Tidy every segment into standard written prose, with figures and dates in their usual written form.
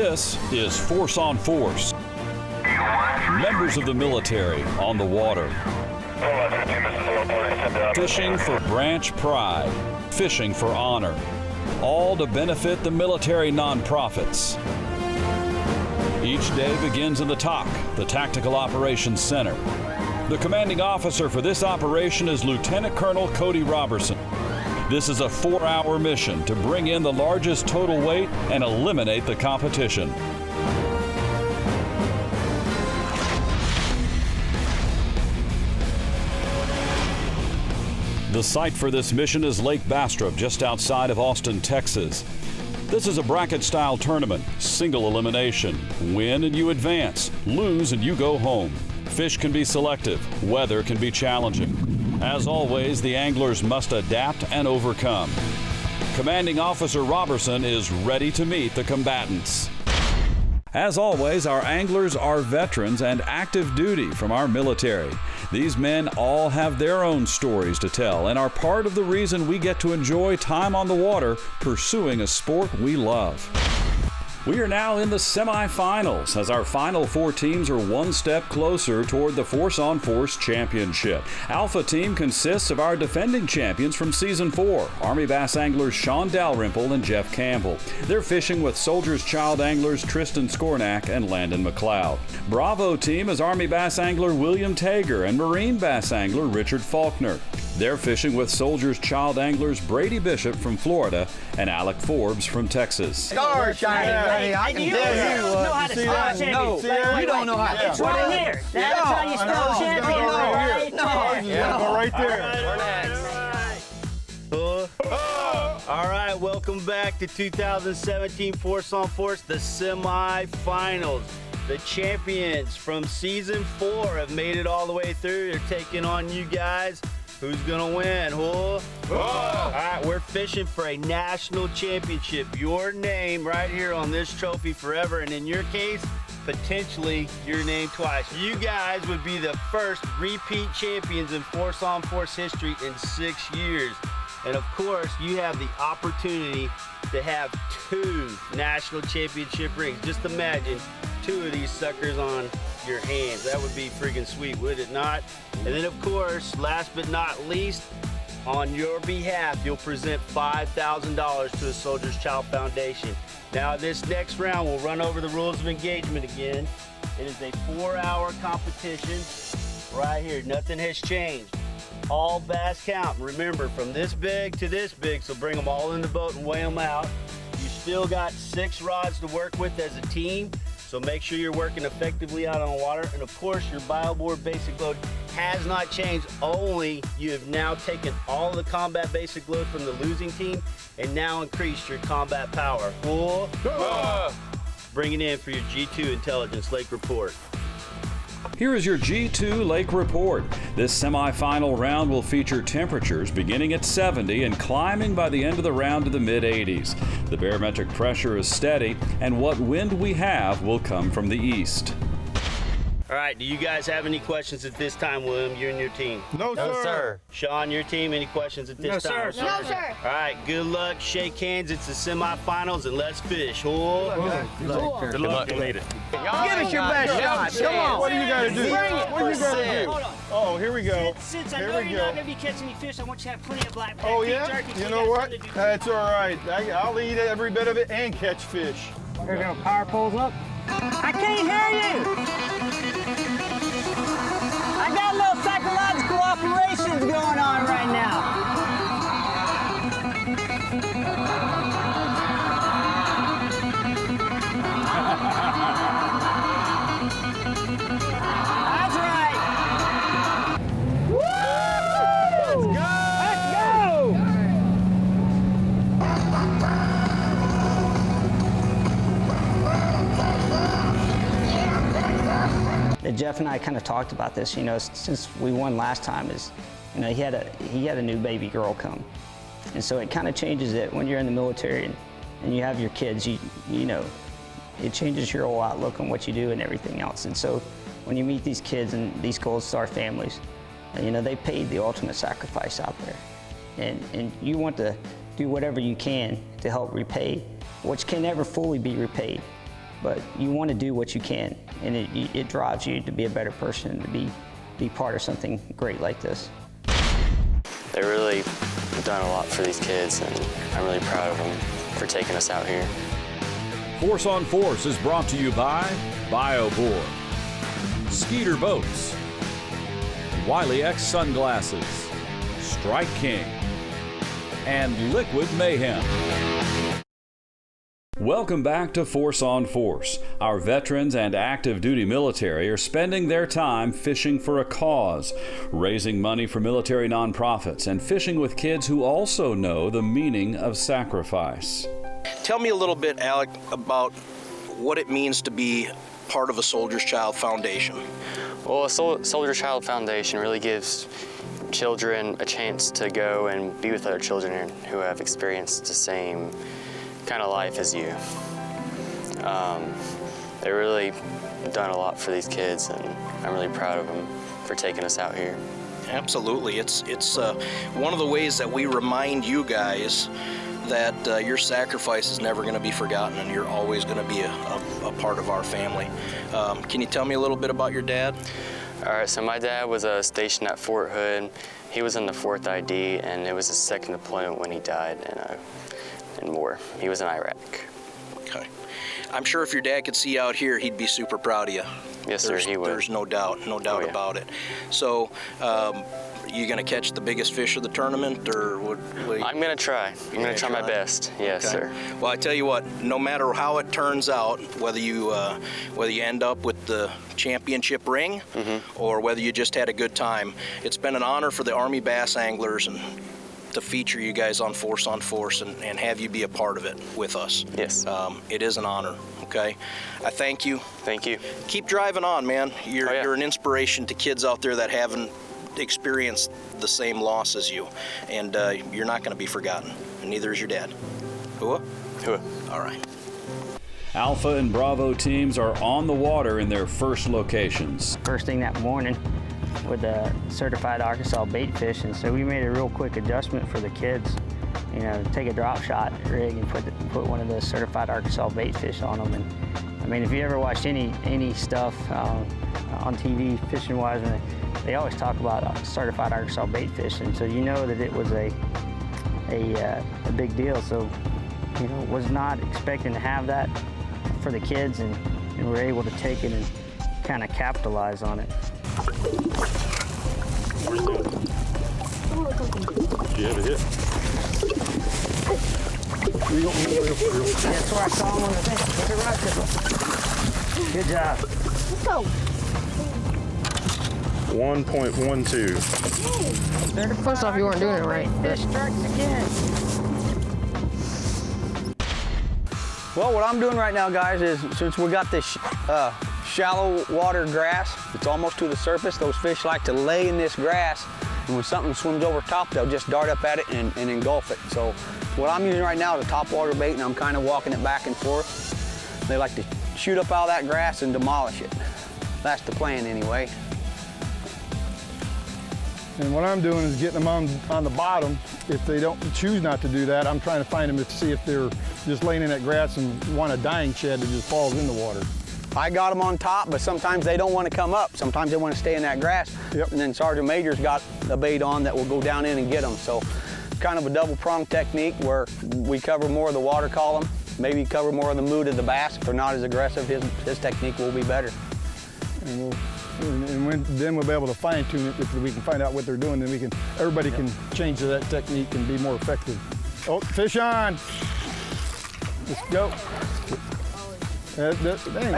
This is Force on Force. Members of the military on the water. Fishing for branch pride, fishing for honor, all to benefit the military nonprofits. Each day begins in the TOC, the Tactical Operations Center. The commanding officer for this operation is Lieutenant Colonel Cody Robertson. This is a 4-hour mission to bring in the largest total weight and eliminate the competition. The site for this mission is Lake Bastrop, just outside of Austin, Texas. This is a bracket-style tournament, single elimination. Win and you advance, lose and you go home. Fish can be selective, weather can be challenging. As always, the anglers must adapt and overcome. Commanding Officer Robertson is ready to meet the combatants. As always, our anglers are veterans and active duty from our military. These men all have their own stories to tell and are part of the reason we get to enjoy time on the water pursuing a sport we love. We are now in the semifinals as our final 4 teams are one step closer toward the Force on Force Championship. Alpha team consists of our defending champions from Season 4, Army Bass anglers Sean Dalrymple and Jeff Campbell. They're fishing with Soldier's Child anglers Tristan Skornak and Landon McLeod. Bravo team is Army Bass angler William Tager and Marine Bass angler Richard Faulkner. They're fishing with Soldier's Child anglers Brady Bishop from Florida and Alec Forbes from Texas. Star shining. Hey, I can tell you know how to spell champion. No, you don't know how to. It's right here. That's how you spell champion. Right there. Go right there. All right, welcome back to 2017 Force on Force, the semifinals. The champions from Season 4 have made it all the way through. They're taking on you guys. Who's gonna win? All right, we're fishing for a national championship. Your name right here on this trophy forever, and in your case, potentially your name twice. You guys would be the first repeat champions in Force on Force history in 6 years. And of course, you have the opportunity to have 2 national championship rings. Just imagine 2 of these suckers on your hands. That would be freaking sweet, would it not? And then of course, last but not least, on your behalf, you'll present $5,000 to the Soldier's Child Foundation. Now this next round, we'll run over the rules of engagement again. It is a 4-hour competition right here. Nothing has changed. All bass count. Remember, from this big to this big, so bring them all in the boat and weigh them out. You still got 6 rods to work with as a team, so make sure you're working effectively out on the water. And of course, your BioBoard basic load has not changed, only you have now taken all the combat basic load from the losing team and now increased your combat power. Bring it in for your G2 Intelligence Lake Report. Here is your G2 Lake Report. This semifinal round will feature temperatures beginning at 70 and climbing by the end of the round to the mid-80s. The barometric pressure is steady, and what wind we have will come from the east. All right, do you guys have any questions at this time, William, you and your team? No, sir. Sean, your team, any questions at this time? No, sir. All right, good luck, shake hands, it's the semifinals, and let's fish. Good luck. You made it. Give us your best shot. Come on. What do you got to do? What do you got to do? Hold on. Oh, here we go. Since I know you're not going to be catching any fish, I want you to have plenty of black Oh, beef yeah? jerky. You know what? That's all right. I'll eat every bit of it and catch fish. Here we go. Power pulls up. I can't hear you. I got a little psychological operations going on right now. That's right. Woo! Let's go! Let's go! Jeff and I kind of talked about this, you know, since we won last time. Is, you know, he had a new baby girl come, and so it kind of changes it when you're in the military and you have your kids. You know, it changes your whole outlook on what you do and everything else. And so when you meet these kids and these Gold Star families, you know, they paid the ultimate sacrifice out there, and you want to do whatever you can to help repay, which can never fully be repaid. but you want to do what you can, and it drives you to be a better person, to be part of something great like this. They really done a lot for these kids, and I'm really proud of them for taking us out here. Force on Force is brought to you by BioBore, Skeeter Boats, Wiley X Sunglasses, Strike King, and Liquid Mayhem. Welcome back to Force on Force. Our veterans and active duty military are spending their time fishing for a cause, raising money for military nonprofits, and fishing with kids who also know the meaning of sacrifice. Tell me a little bit, Alec, about what it means to be part of a Soldier's Child Foundation. Well, a Soldier's Child Foundation really gives children a chance to go and be with other children who have experienced the same kind of life as you. They really done a lot for these kids, and I'm really proud of them for taking us out here. Absolutely. It's one of the ways that we remind you guys that your sacrifice is never going to be forgotten, and you're always going to be a part of our family. Can you tell me a little bit about your dad? All right, so my dad was stationed at Fort Hood. He was in the 4th ID, and it was his second deployment when he died in war. He was in Iraq. Okay. I'm sure if your dad could see you out here, he'd be super proud of you. Yes, sir, he would. There's no doubt yeah. about it. So, you gonna catch the biggest fish of the tournament, or what? I'm gonna try. I'm gonna try my best. Yes, okay. sir. Well, I tell you what, no matter how it turns out, whether you end up with the championship ring, or whether you just had a good time, it's been an honor for the Army bass anglers and to feature you guys on Force on Force and have you be a part of it with us. Yes. It is an honor, okay? I thank you. Thank you. Keep driving on, man. You're an inspiration to kids out there that haven't experienced the same loss as you, and you're not going to be forgotten, and neither is your dad. Hua? Hua. All right. Alpha and Bravo teams are on the water in their first locations. First thing that morning with the certified Arkansas bait fish, and so we made a real quick adjustment for the kids. You know, take a drop shot rig and put one of those certified Arkansas bait fish on them. And I mean, if you ever watched any stuff on TV fishing wise, they always talk about certified Arkansas bait fish, and so you know that it was a big deal. So, you know, was not expecting to have that for the kids, and we're able to take it and kind of capitalize on it. You have a hit. That's where I saw him on the thing. Look at right. Good job. Let's go. 1.12. First off, you weren't doing it right. Fish strikes again. Well, what I'm doing right now, guys, is since we got this shallow water grass, it's almost to the surface, those fish like to lay in this grass, and when something swims over top, they'll just dart up at it and engulf it. So what I'm using right now is a topwater bait, and I'm kind of walking it back and forth. They like to shoot up out of that grass and demolish it. That's the plan anyway. And what I'm doing is getting them on the bottom. If they don't choose not to do that, I'm trying to find them to see if they're just laying in that grass and want a dying shed that just falls in the water. I got them on top, but sometimes they don't want to come up. Sometimes they want to stay in that grass. Yep. And then Sergeant Major's got a bait on that will go down in and get them. So kind of a double-pronged technique where we cover more of the water column, maybe cover more of the mood of the bass. If they're not as aggressive, his technique will be better. And then we'll be able to fine-tune it. If we can find out what they're doing, then everybody can change to that technique and be more effective. Oh, fish on. Let's go. Hey,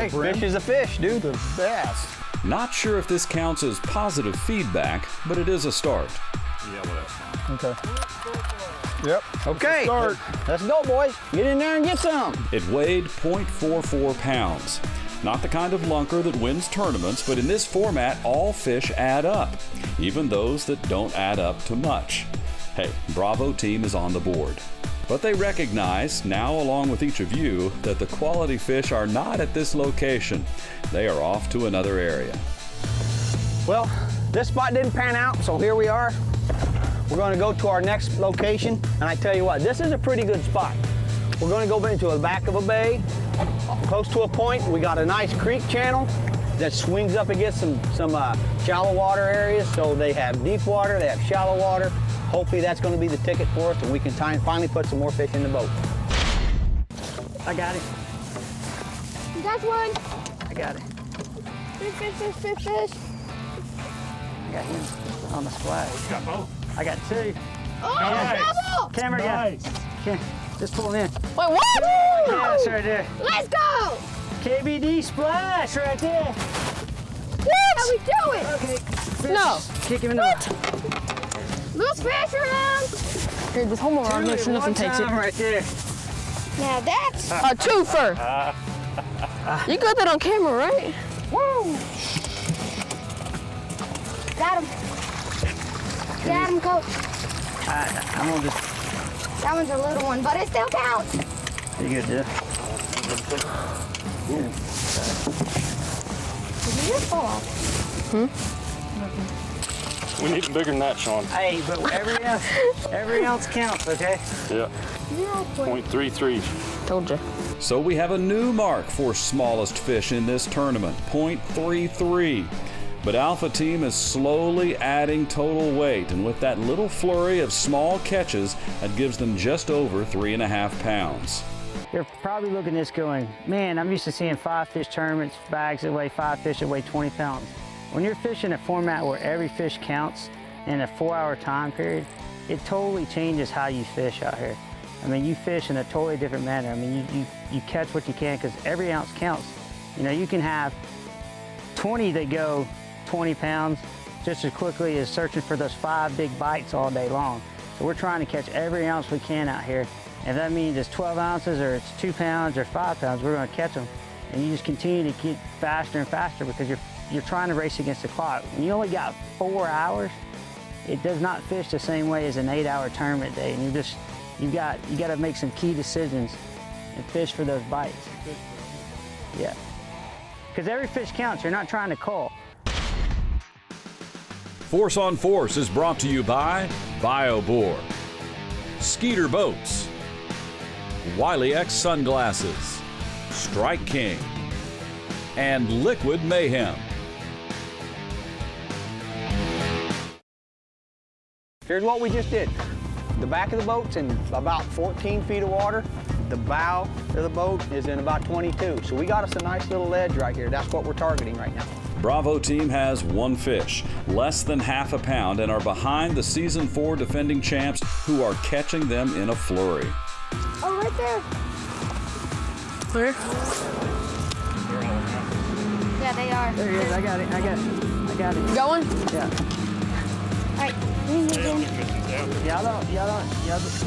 fish is a fish, dude. The bass. Not sure if this counts as positive feedback, but it is a start. Okay. Yep. Okay. Start. Let's go, boys. Get in there and get some. It weighed 0.44 pounds. Not the kind of lunker that wins tournaments, but in this format, all fish add up, even those that don't add up to much. Hey, Bravo team is on the board. But they recognize, now along with each of you, that the quality fish are not at this location. They are off to another area. Well, this spot didn't pan out, so here we are. We're going to go to our next location, and I tell you what, this is a pretty good spot. We're going to go into the back of a bay, close to a point. We got a nice creek channel that swings up against some shallow water areas. So they have deep water, they have shallow water. Hopefully that's going to be the ticket for us, and we can finally put some more fish in the boat. I got it. You got one. I got it. Fish, fish, fish, fish, fish. I got him on the splash. You got both. I got two. Oh, Nice. double! Camera guy. Just pull him in. Wait, what? Yeah, that's right there. Let's go! KBD splash right there. What? How we do it? Okay. Fish. No. Kick him in the Loose fish around. Here, just hold on. Make sure nothing takes it. right there. Now that's a twofer. You got that on camera, right? Woo! Got him. Got him, Coach. I'm gonna just. That one's a little one, but it still counts. You good, Jeff? Did you just fall off? We need them bigger than that, Sean. Hey, but every ounce counts, okay? Yeah. 0.33. Told you. So we have a new mark for smallest fish in this tournament, 0.33. But Alpha Team is slowly adding total weight, and with that little flurry of small catches, that gives them just over 3.5 pounds. You're probably looking at this going, man, I'm used to seeing 5-fish tournaments, bags that weigh 5 fish that weigh 20 pounds. When you're fishing a format where every fish counts in a 4-hour time period, it totally changes how you fish out here. I mean, you fish in a totally different manner. I mean, you catch what you can because every ounce counts. You know, you can have 20 that go 20 pounds just as quickly as searching for those 5 big bites all day long. So we're trying to catch every ounce we can out here. If that means it's 12 ounces or it's 2 pounds or 5 pounds, we're going to catch them. And you just continue to get faster and faster because you're trying to race against the clock. When you only got 4 hours, it does not fish the same way as an 8-hour tournament day. And you got to make some key decisions and fish for those bites. Yeah. Because every fish counts. You're not trying to cull. Force on Force is brought to you by BioBore, Skeeter Boats, Wiley X Sunglasses, Strike King, and Liquid Mayhem. Here's what we just did. The back of the boat's in about 14 feet of water. The bow of the boat is in about 22. So we got us a nice little ledge right here. That's what we're targeting right now. Bravo Team has 1 fish, less than half a pound, and are behind the Season 4 defending champs who are catching them in a flurry. Oh, right there. Clear? Yeah, they are. There he is. I got it. I got it. You got one? Yeah. All right. Bring it in. Y'all.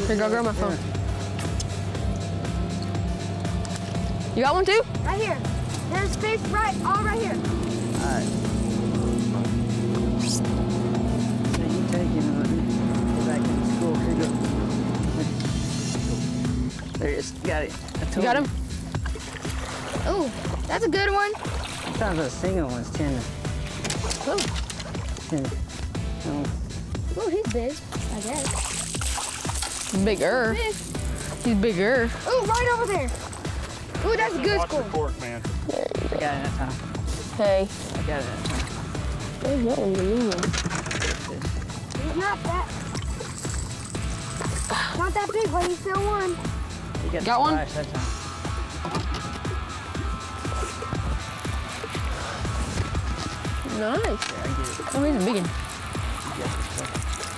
Here, go grab my phone. You got one too? Right here. There's fish all right here. All right. So you take him and go back to school. Here you go. There he is. Got it. You got him? Ooh, that's a good one. Sometimes those single ones tend to. Ooh, he's big, I guess. Bigger. Fish. He's bigger. Ooh, right over there. Ooh, that's a good Watch the score. cork, man. I got it that time. Hey. I got it that time. There's that one. He's not that big, but he still won. You got Got one? That time. Nice. Oh, he's a big one.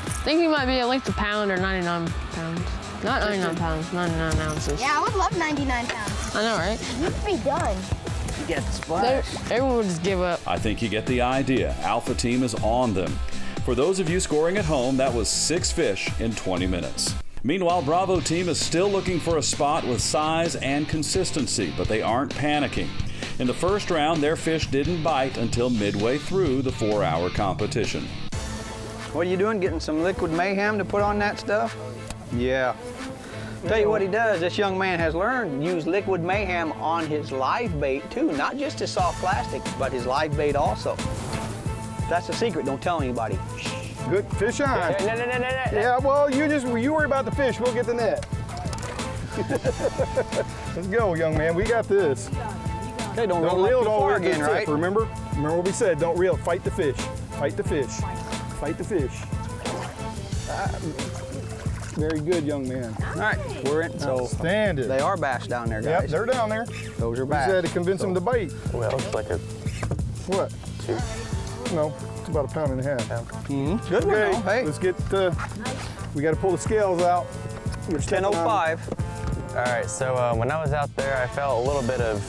I think he might be at least a pound or 99 pounds. Not 99 pounds, 99 ounces. Yeah, I would love 99 pounds. I know, right? You'd be done. You got the splash. Everyone would just give up. I think you get the idea. Alpha Team is on them. For those of you scoring at home, that was 6 fish in 20 minutes. Meanwhile, Bravo Team is still looking for a spot with size and consistency, but they aren't panicking. In the first round, their fish didn't bite until midway through the 4-hour competition. What are you doing? Getting some Liquid Mayhem to put on that stuff? Yeah. Tell you what he does, this young man has learned to use Liquid Mayhem on his live bait too, not just his soft plastic, but his live bait also. That's the secret, don't tell anybody. Good fish on. No. Yeah, well, you worry about the fish. We'll get the net. Let's go, young man. We got this. Okay, don't Don't reel reel it it too all the far way again, to the right? tip. Remember what we said. Don't reel. Fight the fish. Fight the fish. Fight the fish. Very good, young man. All right, we're in. So Standard. they are bass down there, guys. Yep, they're down there. Those are We bass. just had to convince them to bite. Well, that looks like a What? 2. No, it's about 1.5 pounds. Good one, Okay, though. Hey, let's get. We got to pull the scales out. We're stepping on- 10:05. All right, so when I was out there, I felt a little bit of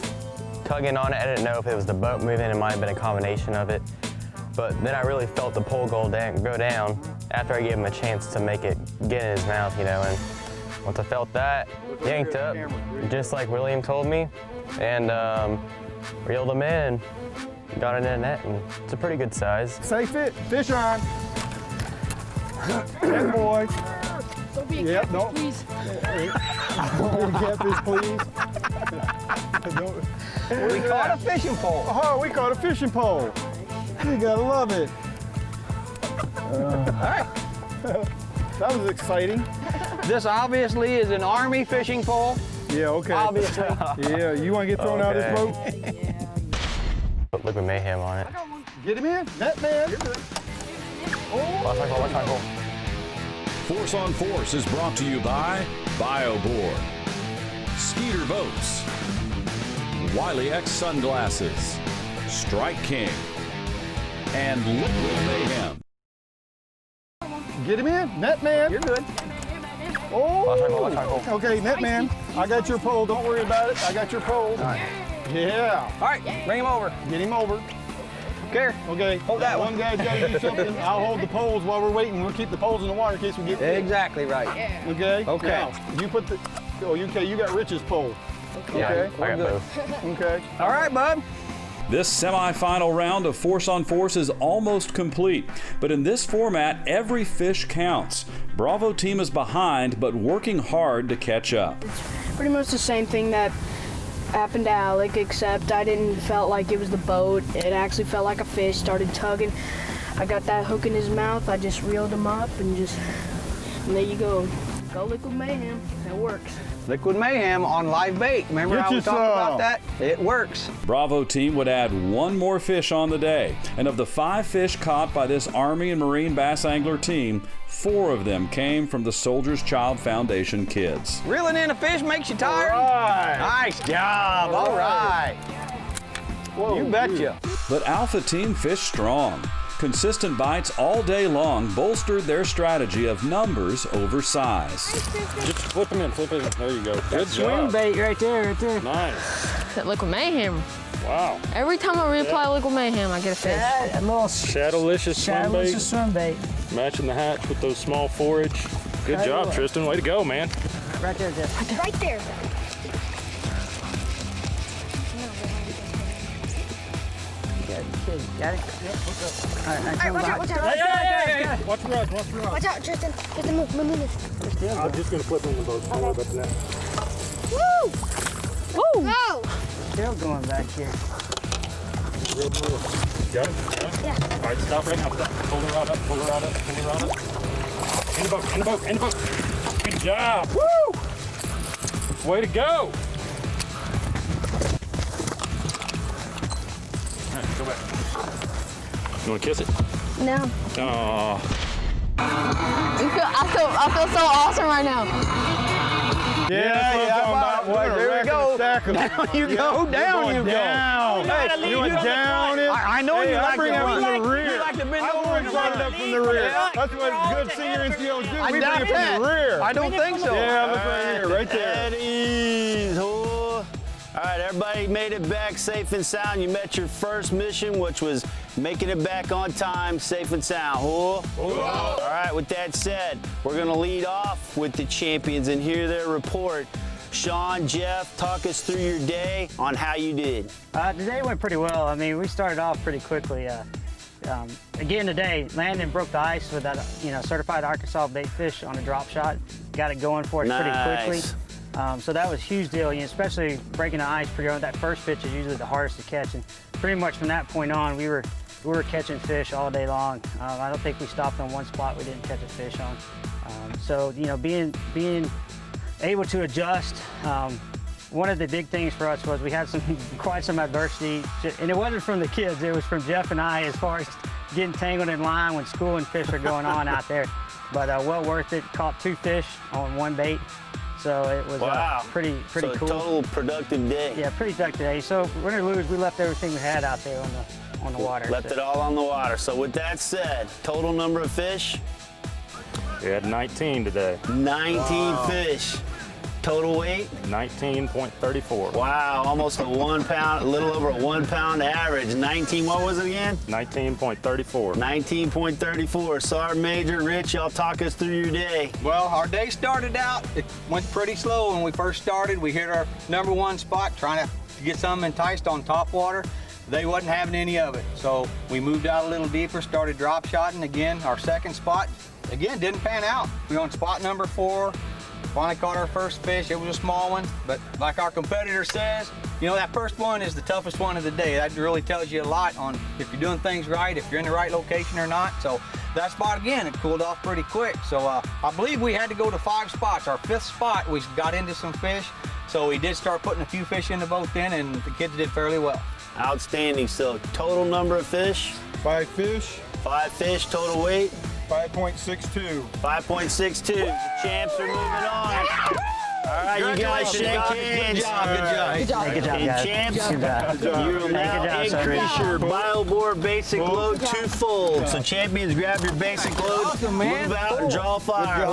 tugging on it. I didn't know if it was the boat moving. It might have been a combination of it. But then I really felt the pole go down after I gave him a chance to make it get in his mouth, you know. And once I felt that, yanked up, just like William told me, and reeled him in and got it in the net, and it's a pretty good size. Say fish on. That boy. Don't be a Yep, catfish, no. please. Catfish, please. We caught a fishing pole. Oh, we caught a fishing pole. You gotta love it. All right. That was exciting. This obviously is an Army fishing pole. Yeah, okay. Obviously. Yeah, you want to get thrown out of this Okay. boat? Put liquid mayhem on it. Get him in. Net man. Watch my pole. Force on Force is brought to you by BioBoard, Skeeter Boats, Wiley X Sunglasses, Strike King, and Liquid Mayhem. Get him in. Net man. You're good. Watch my pole. Okay, net man. I got your pole. Don't worry about it. I got your pole. All right. Yeah. All right, bring him over. Get him over. Here. Okay. Hold that one. Guy's got to do something. I'll hold the poles while we're waiting. We'll keep the poles in the water in case we get bit. Exactly right. Okay? Okay. Now, you put the. Oh, you got Rich's pole. Yeah, Okay. I got good. both. Okay. All right, bud. This semifinal round of Force on Force is almost complete, but in this format, every fish counts. Bravo team is behind, but working hard to catch up. Pretty much the same thing that happened to Alec, except I didn't felt like it was the boat. It actually felt like a fish, started tugging. I got that hook in his mouth. I just reeled him up and there you go. Go Liquid Mayhem. That works. Liquid Mayhem on live bait. Remember Get how we you talked about some. that? It works. Bravo team would add one more fish on the day, and of the 5 fish caught by this Army and Marine bass angler team, 4 of them came from the Soldier's Child Foundation kids. Reeling in a fish makes you tired. All right. Nice job. All right. Whoa, You betcha. But Alpha team fished strong. Consistent bites all day long bolstered their strategy of numbers over size. Just flip them in, flip it in. There you go. Good Swim job. bait right there, right there. Nice. That Liquid Mayhem. Wow. Every time I reapply Liquid Mayhem, I get a fish. A little Shadowlicious swim bait. swim bait. Matching the hatch with those small forage. Good Right job, away. Tristan. Way to go, man. Right there, Jeff. Right there. Got it? All right, watch out, watch out. Hey. Watch the rods, watch the rods. Watch out, Tristan. Tristan, move. I'm just going to flip them in the boat. Don't worry about the net. Woo! Woo! Go! Still going back here. Got it? Yeah. All right, stop right now. Stop. Pull the rod up, pull the rod up, pull the rod up. In the boat, in the boat, in the boat. Good job. Woo! Way to go. All right, go back. You want to kiss it? No. Oh. I feel so awesome right now. There we go. Down you go, down you go. Down. Hey, You went down it. I know you like bring to it run. from the rear. You like to bend I over always and brought it run. up from the rear. Yeah. That's what good senior NCOs do. I We bring doubt it from that. the rear. I don't think so. Yeah, look right here, right there. At ease. Oh. All right, everybody made it back safe and sound. You met your first mission, which was making it back on time, safe and sound. Oh. All right, with that said, we're going to lead off with the champions and hear their report. Sean, Jeff, talk us through your day on how you did. Today went pretty well. I mean, we started off pretty quickly. Again today, Landon broke the ice with that, certified Arkansas bait fish on a drop shot. Got it going for us pretty quickly. So that was a huge deal, especially breaking the ice pretty early. That first fish is usually the hardest to catch, and pretty much from that point on, we were catching fish all day long. I don't think we stopped on one spot we didn't catch a fish on. So being able to adjust. One of the big things for us was we had quite some adversity, and it wasn't from the kids, it was from Jeff and I as far as getting tangled in line when school and fish are going on out there. But well worth it. Caught 2 fish on 1 bait. So it was pretty cool. Total productive day. Yeah, pretty productive day. So win or lose, we left everything we had out there on the water. Left it all on the water. So with that said, total number of fish? We had 19 today. 19 fish. Total weight? 19.34. Wow, almost a 1 pound, a little over a 1 pound average. 19, what was it again? 19.34. 19.34. Sergeant Major, Rich, y'all talk us through your day. Well, our day started out, it went pretty slow when we first started. We hit our #1 spot trying to get some enticed on top water. They wasn't having any of it. So we moved out a little deeper, started drop shotting again. Our second spot, again, didn't pan out. We were on spot number 4. Finally caught our first fish. It was a small one, but like our competitor says, you know, that first one is the toughest one of the day. That really tells you a lot on if you're doing things right, if you're in the right location or not. So that spot, again, it cooled off pretty quick. So I believe we had to go to 5 spots. Our 5th spot, we got into some fish. So we did start putting a few fish in the boat then, and the kids did fairly well. Outstanding. So total number of fish? 5 fish. 5 fish, total weight? 5.62. 5.62. The champs are moving on. All right, you guys shake hands. Good job. Good job, And guys. champs, Good job. you will now Good job, increase your BioBore basic load 2-fold. So champions, grab your basic load, Awesome, man. move out and draw fire.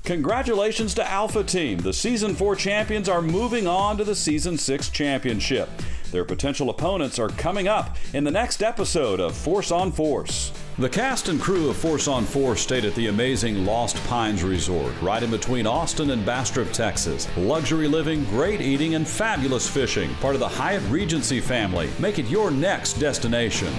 Congratulations to Alpha Team. The Season 4 champions are moving on to the Season 6 championship. Their potential opponents are coming up in the next episode of Force on Force. The cast and crew of Force on Force stayed at the amazing Lost Pines Resort, right in between Austin and Bastrop, Texas. Luxury living, great eating, and fabulous fishing. Part of the Hyatt Regency family. Make it your next destination.